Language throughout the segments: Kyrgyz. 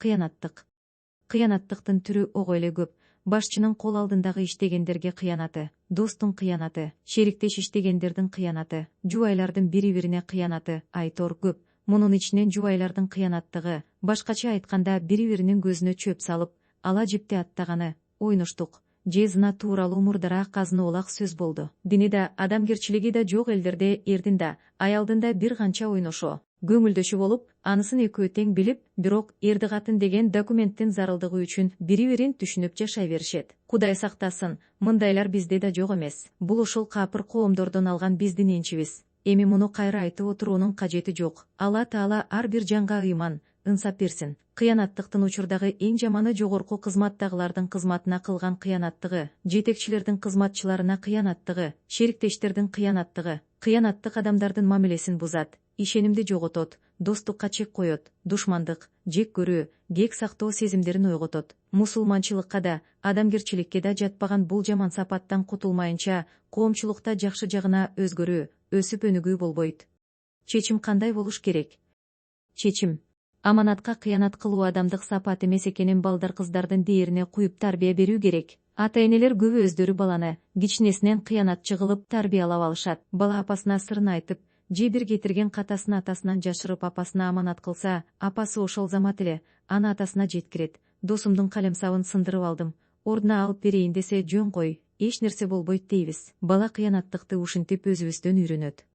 Кыянаттыктын түрү ого эле көп. Башчынын кол алдындагы иштегендерге кыянаты, достун кыянаты, шериктеш иштегендердин кыянаты, жубайлардын бири-бирине кыянаты айтор көп. Мунун ичинен жубайлардын кыянаттыгы, башкача айтканда бири-биринин көзүнө чөп салып, ала жипти аттаганы, ойноштук, же зына тууралуу мурдараак казыноолак сөз болду. Дини да, адамгерчилиги да жок элдерде эрдин да, аялдын да бир канча ойношо, көңүлдөшү болуп, анысын экөө тең билип, бирок эрди катын деген документтин зарылдыгы үчүн бири-бирин түшүнүп жашай беришет. Кудай сактасын, мындайлар бизде да жок эмес. Бул ушул капыр коомдордон алган биздин энчибиз. Эми муну кайра айтып отуруунун кажети жок. Алла Таала ар бир жанга ыйман, ынсап берсин. Кыянаттыктын учурдагы эң жаманы жогорку кызматтагылардын кызматына кылган кыянаттыгы, жетекчилердин кызматчыларына кыянаттыгы, шериктештердин кыянаттыгы. Кыянаттык адамдардын мамилесин бузат, ишенимди жоготот, достукка чек коет, душмандык, жек көрүү, кек сактоо сезимдерин ойготот. Мусулманчылыкка да, адамгерчиликке да жатпаган бул жаман сапаттан кутулмайынча, коомчулукта жакшы жагына өзгөрүү, өсүп өнүгүү болбойт. Чечим кандай болуш керек? Чечим: аманатка кыянат кылуу адамдык сапат эмес экенин балдар кыздардын дээрине куюп тарбия берүү керек. Ата-энелер көбү өздөрү баланы кичинесинен кыянатчы кылып тарбиялап алышат. Бала апасына сырын айтып, же бир кетирген катасын атасынан жашырып апасына аманат кылса, апасы ошол замат эле аны атасына жеткирет. Досумдун калемсабын сындырып алдым, ордуна алып берейин десе, жөн кой, эч нерсе болбойт дейбиз. Бала кыянаттыкты ушинтип өзүбүздөн үйрөнөт.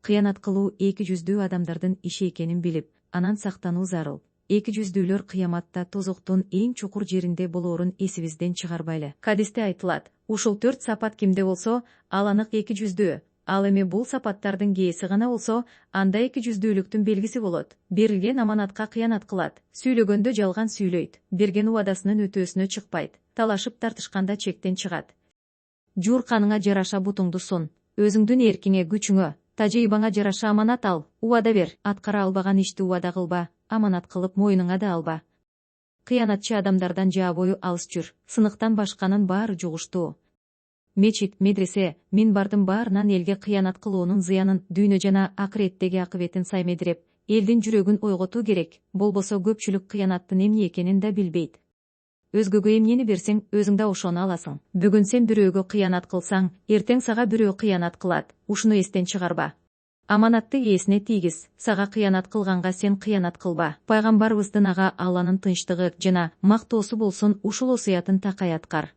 Кыянат кылуу эки жүздүү адамдардын иши экенин билип, анан сактануу зарыл. Эки жүздүүлөр кыяматта тозоктун эң чукур жеринде болоорун эсибизден чыгарбайлы. Хадисте айтылат: ушул 4 сапат кимде болсо, ал анык эки жүздүү. Ал эми бул сапаттардын кээси гана болсо, анда эки жүздүүлүктүн белгиси болот. Берилген аманатка кыянат кылат, сүйлөгөндө жалган сүйлөйт, берген убадасынын өтөөсүнө чыкпайт, талашып тартышканда чектен чыгат. Жуурканыңа жараша бутуңду сун, өзүңдүн эркиңе, күчүңө, тажрыйбаңа жараша аманат ал, убада бер, аткара албаган ишти убада кылба, аманат кылып мойнуңа да алба. Кыянатчы адамдардан жаа бою алыс жүр, сыныктан башканын баары жугуштуу. Мечит, медресе, минбардын баарынан элге кыянат кылуунун зыянын, дүйнө жана акыреттеги акыбетин саймедиреп, элдин жүрөгүн ойготуу керек. Болбосо көпчүлүк кыянаттын эмне экенин да билбейт. Өзгөгө эмнени берсең, өзүң да ошону аласың. Бүгүн сен бирөөгө кыянат кылсаң, эртең сага бирөө кыянат кылат. Ушуну эстен чыгарба. Аманатты ээсине тийгиз. Сага кыянат кылганга сен кыянат кылба. Пайгамбарыбыздын ага Алланын тынчтыгы жана мактоосу болсун, ушул осуятын такай аткар.